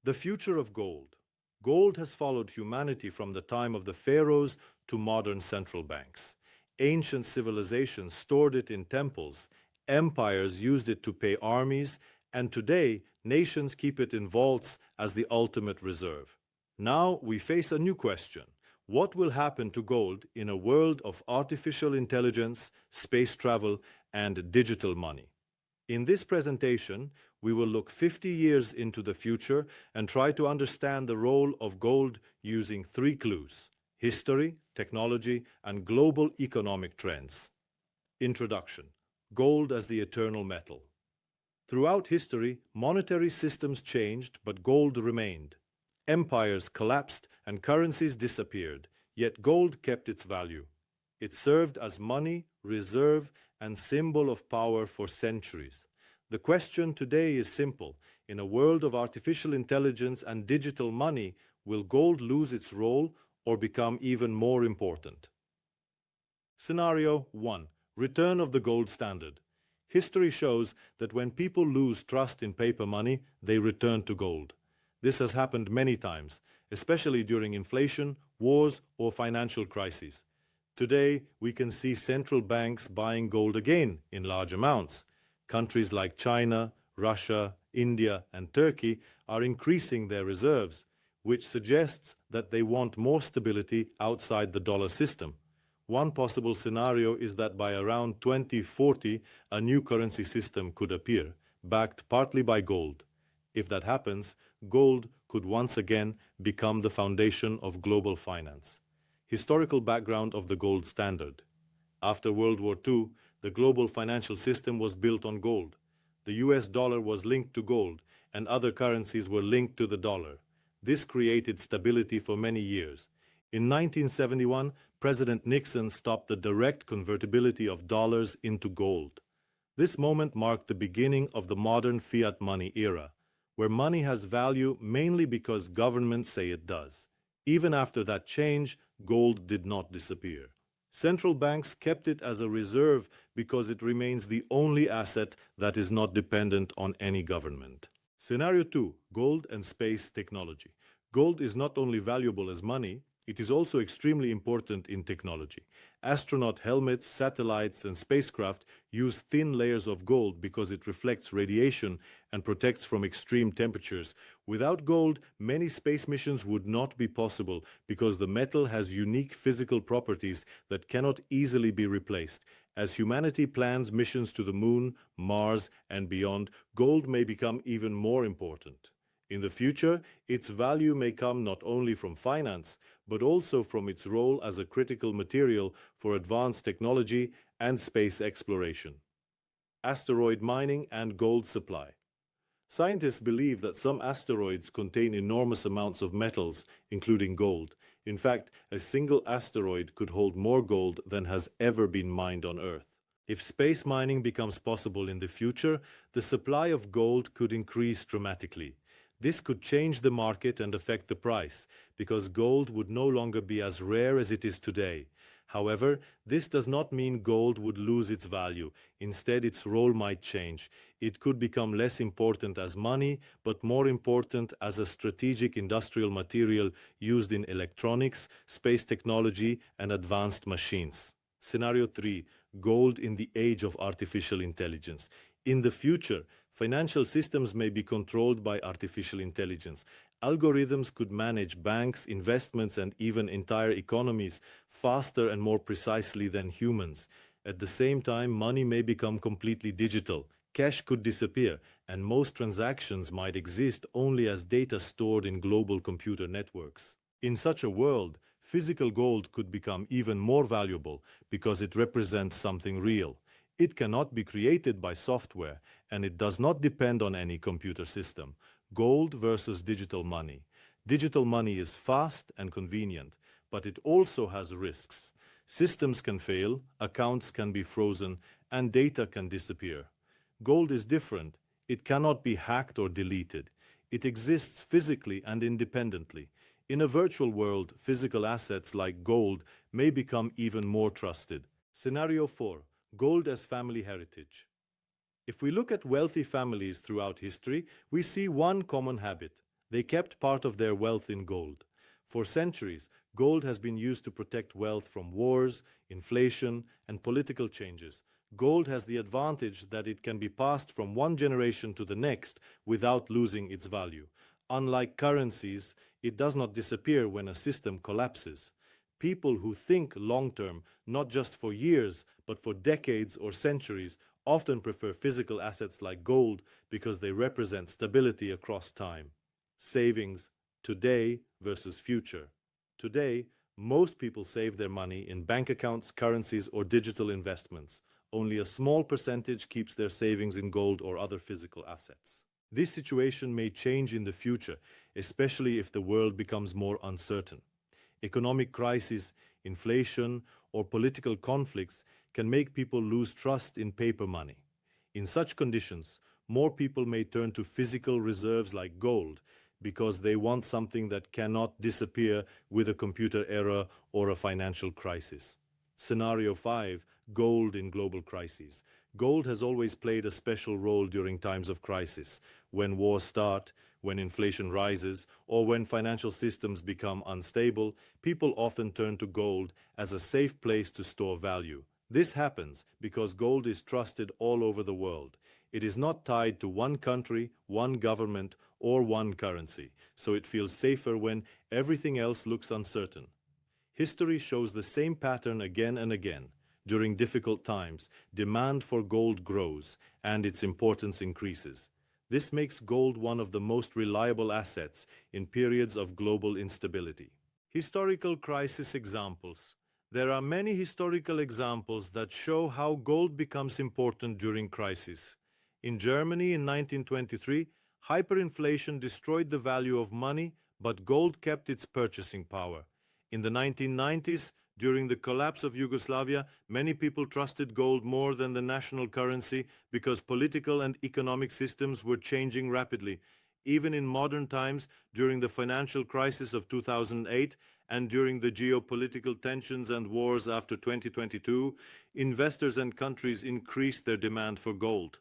The future of gold. Gold has followed humanity from the time of the pharaohs to modern central banks. Ancient civilizations stored it in temples, empires used it to pay armies, and today nations keep it in vaults as the ultimate reserve. Now we face a new question. What will happen to gold in a world of artificial intelligence, space travel, and digital money? In this presentation, we will look 50 years into the future and try to understand the role of gold using three clues: history, technology, and global economic trends. Introduction: Gold as the eternal metal. Throughout history, monetary systems changed, but gold remained. Empires collapsed and currencies disappeared, yet gold kept its value. It served as money, reserve, and symbol of power for centuries. The question today is simple. In a world of artificial intelligence and digital money, will gold lose its role or become even more important? Scenario 1. Return of the gold standard. History shows that when people lose trust in paper money, they return to gold. This has happened many times, especially during inflation, wars, or financial crises. Today, we can see central banks buying gold again in large amounts. Countries like China, Russia, India, and Turkey are increasing their reserves, which suggests that they want more stability outside the dollar system. One possible scenario is that by around 2040, a new currency system could appear, backed partly by gold. If that happens, gold could once again become the foundation of global finance. Historical background of the gold standard. After World War II, the global financial system was built on gold. The US dollar was linked to gold, and other currencies were linked to the dollar. This created stability for many years. In 1971, President Nixon stopped the direct convertibility of dollars into gold. This moment marked the beginning of the modern fiat money era, where money has value mainly because governments say it does. Even after that change, gold did not disappear. Central banks kept it as a reserve because it remains the only asset that is not dependent on any government. Scenario 2. Gold and space technology. Gold is not only valuable as money, it is also extremely important in technology. Astronaut helmets, satellites, and spacecraft use thin layers of gold because it reflects radiation and protects from extreme temperatures. Without gold, many space missions would not be possible because the metal has unique physical properties that cannot easily be replaced. As humanity plans missions to the Moon, Mars, and beyond, gold may become even more important. In the future, its value may come not only from finance, but also from its role as a critical material for advanced technology and space exploration. Asteroid mining and gold supply. Scientists believe that some asteroids contain enormous amounts of metals, including gold. In fact, a single asteroid could hold more gold than has ever been mined on Earth. If space mining becomes possible in the future, the supply of gold could increase dramatically. This could change the market and affect the price, because gold would no longer be as rare as it is today. However, this does not mean gold would lose its value. Instead, its role might change. It could become less important as money, but more important as a strategic industrial material used in electronics, space technology, and advanced machines. Scenario 3. Gold in the age of artificial intelligence. In the future, financial systems may be controlled by artificial intelligence. Algorithms could manage banks, investments, and even entire economies faster and more precisely than humans. At the same time, money may become completely digital. Cash could disappear, and most transactions might exist only as data stored in global computer networks. In such a world, physical gold could become even more valuable because it represents something real. It cannot be created by software, and it does not depend on any computer system. Gold versus digital money. Digital money is fast and convenient, but it also has risks. Systems can fail, accounts can be frozen, and data can disappear. Gold is different. It cannot be hacked or deleted. It exists physically and independently. In a virtual world, physical assets like gold may become even more trusted. Scenario 4. Gold as family heritage. If we look at wealthy families throughout history, we see one common habit: They kept part of their wealth in gold. For centuries, gold has been used to protect wealth from wars, inflation, and political changes. Gold has the advantage that it can be passed from one generation to the next without losing its value. Unlike currencies, it does not disappear when a system collapses. People who think long term, not just for years, but for decades or centuries, often prefer physical assets like gold because they represent stability across time. Savings, today versus future. Today, most people save their money in bank accounts, currencies, or digital investments. Only a small percentage keeps their savings in gold or other physical assets. This situation may change in the future, especially if the world becomes more uncertain. Economic crises, inflation, or political conflicts can make people lose trust in paper money. In such conditions, more people may turn to physical reserves like gold because they want something that cannot disappear with a computer error or a financial crisis. Scenario 5. Gold in global crises. Gold has always played a special role during times of crisis, when wars start, when inflation rises, or when financial systems become unstable. People often turn to gold as a safe place to store value. This happens because gold is trusted all over the world. It is not tied to one country, one government, or one currency, so it feels safer when everything else looks uncertain. History shows the same pattern again and again. During difficult times, demand for gold grows and its importance increases. This makes gold one of the most reliable assets in periods of global instability. Historical crisis examples. There are many historical examples that show how gold becomes important during crisis. In Germany in 1923, hyperinflation destroyed the value of money, but gold kept its purchasing power. In the 1990s, during the collapse of Yugoslavia, many people trusted gold more than the national currency because political and economic systems were changing rapidly. Even in modern times, during the financial crisis of 2008 and during the geopolitical tensions and wars after 2022, investors and countries increased their demand for gold.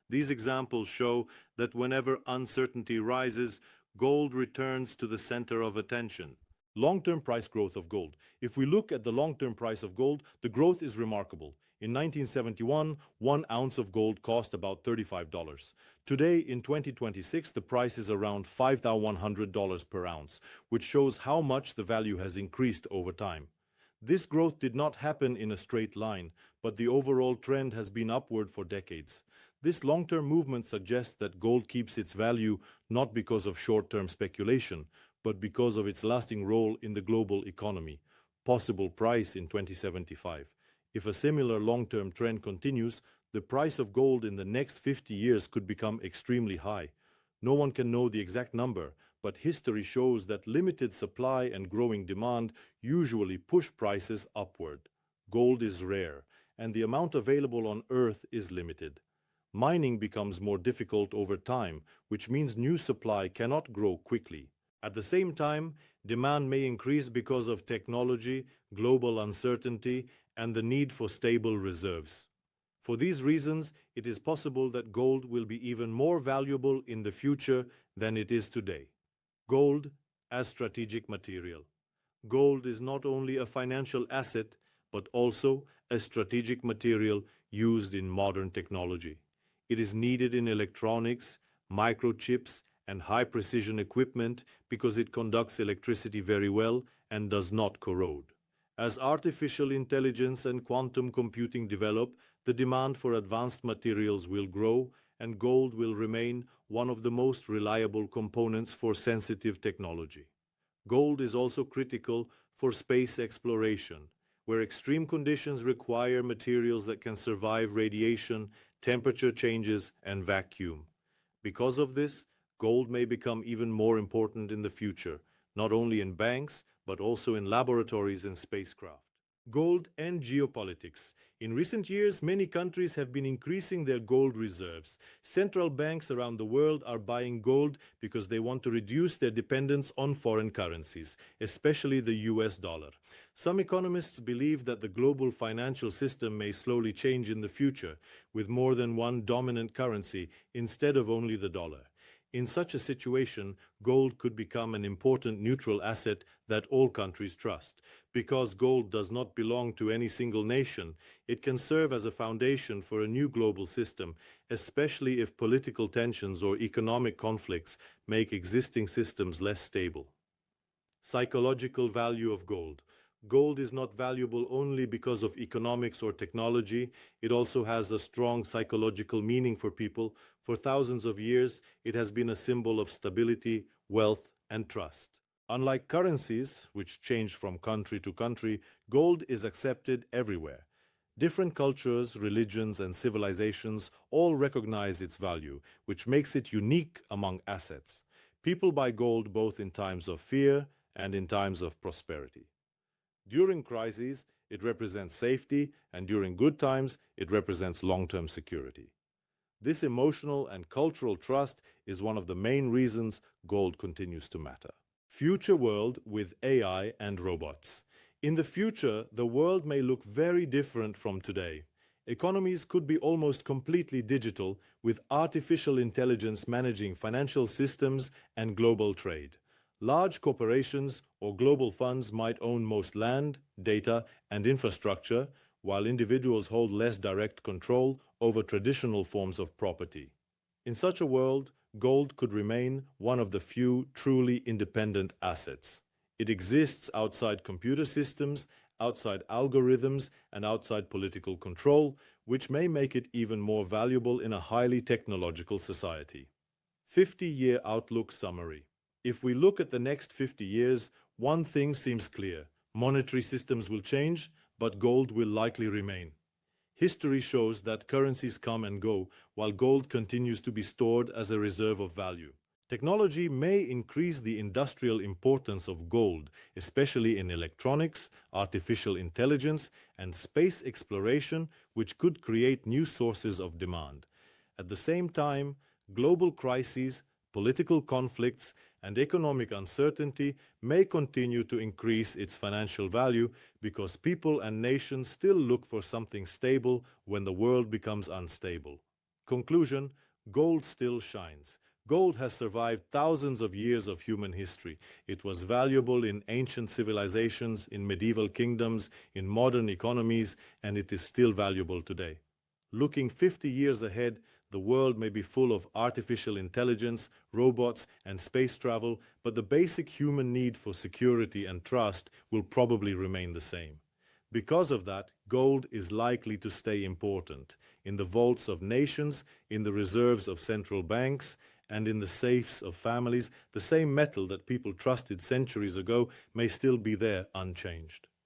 These examples show that whenever uncertainty rises, gold returns to the center of attention. Long-term price growth of gold. If we look at the long-term price of gold, the growth is remarkable. In 1971, 1 ounce of gold cost about $35. Today, in 2026, the price is around $5,100 per ounce, which shows how much the value has increased over time. This growth did not happen in a straight line, but the overall trend has been upward for decades. This long-term movement suggests that gold keeps its value not because of short-term speculation, but because of its lasting role in the global economy. Possible price in 2075. If a similar long-term trend continues, the price of gold in the next 50 years could become extremely high. No one can know the exact number, but history shows that limited supply and growing demand usually push prices upward. Gold is rare, and the amount available on Earth is limited. Mining becomes more difficult over time, which means new supply cannot grow quickly. At the same time, demand may increase because of technology, global uncertainty, and the need for stable reserves. For these reasons, it is possible that gold will be even more valuable in the future than it is today. Gold as strategic material. Gold is not only a financial asset, but also a strategic material used in modern technology. It is needed in electronics, microchips, and high-precision equipment because it conducts electricity very well and does not corrode. As artificial intelligence and quantum computing develop, the demand for advanced materials will grow, and gold will remain one of the most reliable components for sensitive technology. Gold is also critical for space exploration, where extreme conditions require materials that can survive radiation, temperature changes, and vacuum. Because of this, gold may become even more important in the future, not only in banks, but also in laboratories and spacecraft. Gold and geopolitics. In recent years, many countries have been increasing their gold reserves. Central banks around the world are buying gold because they want to reduce their dependence on foreign currencies, especially the US dollar. Some economists believe that the global financial system may slowly change in the future, with more than one dominant currency instead of only the dollar. In such a situation, gold could become an important neutral asset that all countries trust. Because gold does not belong to any single nation, it can serve as a foundation for a new global system, especially if political tensions or economic conflicts make existing systems less stable. Psychological value of gold. Gold is not valuable only because of economics or technology. It also has a strong psychological meaning for people. For thousands of years, it has been a symbol of stability, wealth, and trust. Unlike currencies, which change from country to country, gold is accepted everywhere. Different cultures, religions, and civilizations all recognize its value, which makes it unique among assets. People buy gold both in times of fear and in times of prosperity. During crises, it represents safety, and during good times, it represents long-term security. This emotional and cultural trust is one of the main reasons gold continues to matter. Future world with AI and robots. In the future, the world may look very different from today. Economies could be almost completely digital, with artificial intelligence managing financial systems and global trade. Large corporations or global funds might own most land, data, and infrastructure, while individuals hold less direct control over traditional forms of property. In such a world, gold could remain one of the few truly independent assets. It exists outside computer systems, outside algorithms, and outside political control, which may make it even more valuable in a highly technological society. 50-year outlook summary. If we look at the next 50 years, one thing seems clear. Monetary systems will change, but gold will likely remain. History shows that currencies come and go, while gold continues to be stored as a reserve of value. Technology may increase the industrial importance of gold, especially in electronics, artificial intelligence, and space exploration, which could create new sources of demand. At the same time, global crises, political conflicts, and economic uncertainty may continue to increase its financial value because people and nations still look for something stable when the world becomes unstable. Conclusion: gold still shines. Gold has survived thousands of years of human history. It was valuable in ancient civilizations, in medieval kingdoms, in modern economies, and it is still valuable today. Looking 50 years ahead, the world may be full of artificial intelligence, robots, and space travel, but the basic human need for security and trust will probably remain the same. Because of that, gold is likely to stay important in the vaults of nations, in the reserves of central banks, and in the safes of families. The same metal that people trusted centuries ago may still be there unchanged.